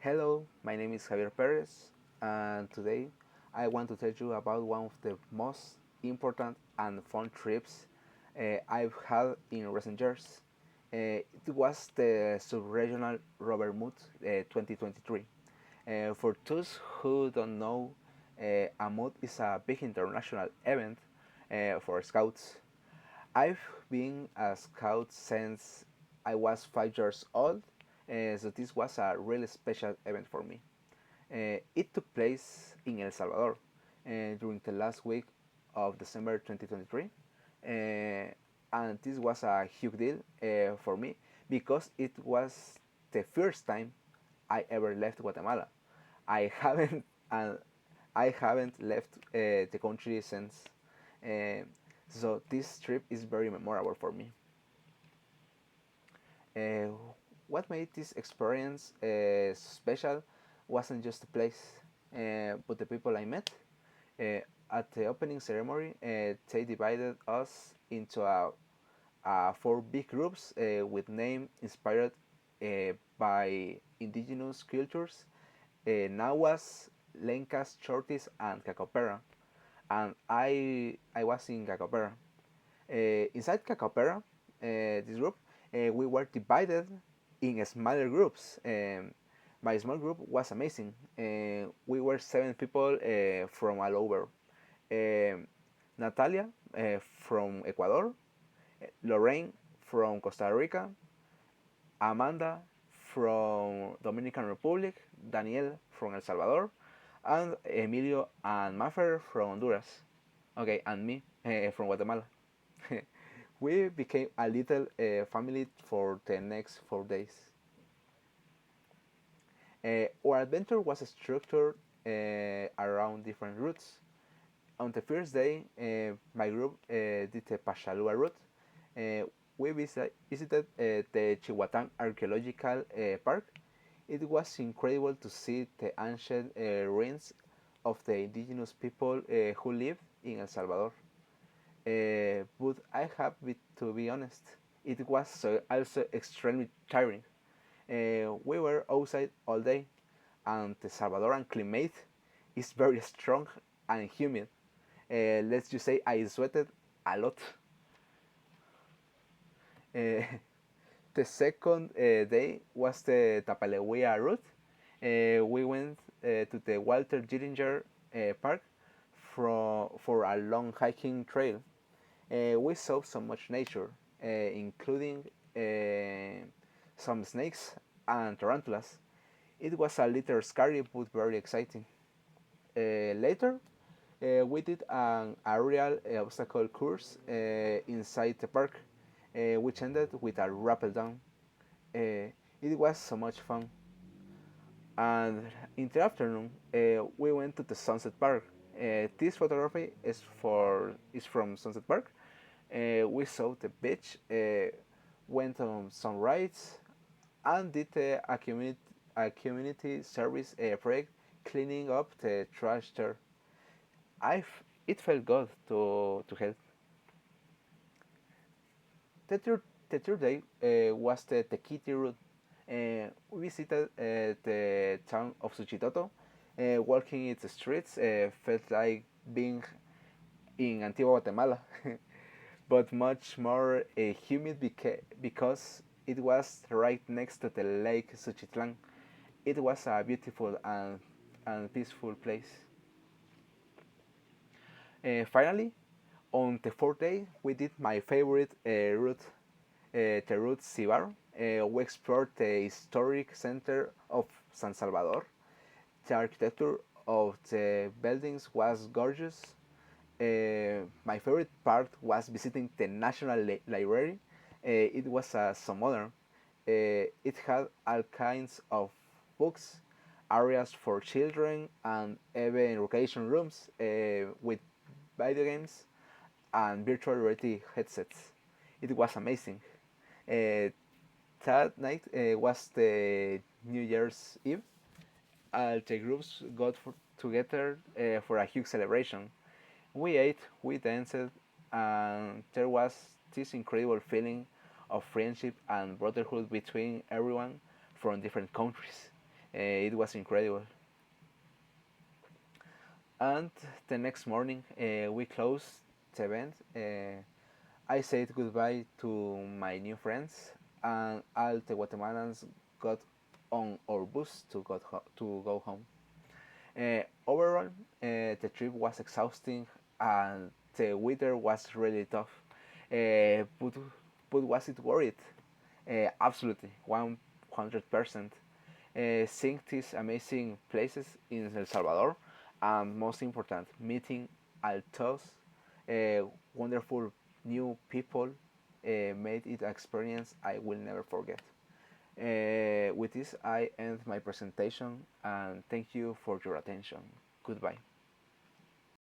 Hello, my name is Javier Pérez, and today I want to tell you about one of the most important and fun trips I've had in recent years. It was the Subregional Rubber Mood 2023. For those who don't know, a mood is a big international event for scouts. I've been a scout since I was 5 years old, so this was a really special event for me. It took place in El Salvador during the last week of December 2023, and this was a huge deal for me because it was the first time I ever left Guatemala. I haven't uh, I haven't left the country since, uh, so this trip is very memorable for me. Uh, what made this experience special wasn't just the place, but the people I met. Uh, at the opening ceremony, they divided us into four big groups with names inspired by indigenous cultures, Nahuas, Lencas, Chortis, and Cacopera. And I was in Cacopera. Inside Cacopera, this group, we were divided in smaller groups. My small group was amazing. We were 7 people from all over. Um Natalia from Ecuador, Lorraine from Costa Rica, Amanda from Dominican Republic, Daniel from El Salvador, and Emilio and Maffer from Honduras. Okay, and me from Guatemala. We became a little family for the next 4 days. Our adventure was structured around different routes. On the first day, my group did the Pachalua route. We visited the Chihuatán Archaeological Park. It was incredible to see the ancient ruins of the indigenous people who live in El Salvador. But I have to be honest, it was also extremely tiring. We were outside all day, and the Salvadoran climate is very strong and humid. Let's just say I sweated a lot. Uh, the second day was the Tapaleguia route. We went to the Walter Gillinger Park for a long hiking trail. We saw so much nature, including some snakes and tarantulas. It was a little scary but very exciting. Later, we did an aerial obstacle course inside the park, which ended with a rappel down. It was so much fun. And in the afternoon, we went to the Sunset Park. This photography is from Sunset Park. We saw the beach, went on some rides, and did a community service project cleaning up the trash there. It felt good to help. The third day was the Tequiti route. We visited the town of Suchitoto. Walking its streets felt like being in Antigua Guatemala, but much more humid because it was right next to the lake Suchitlan. It was a beautiful and peaceful place. Finally, on the fourth day, we did my favorite route, the route Cibar. We explored the historic center of San Salvador. The architecture of the buildings was gorgeous. My favorite part was visiting the National Library. It was so modern. It had all kinds of books, areas for children, and even recreation rooms with video games and virtual reality headsets. It was amazing. Uh, that night was the New Year's Eve. The groups together for a huge celebration. We ate, we danced, and there was this incredible feeling of friendship and brotherhood between everyone from different countries. It was incredible. And the next morning, we closed the event. I said goodbye to my new friends, and all the Guatemalans got on our bus to go home. Overall, the trip was exhausting and the weather was really tough. But was it worth it? Absolutely, 100%. Seeing these amazing places in El Salvador, and most important, meeting all those wonderful new people made it an experience I will never forget. With this, I end my presentation and thank you for your attention. Goodbye.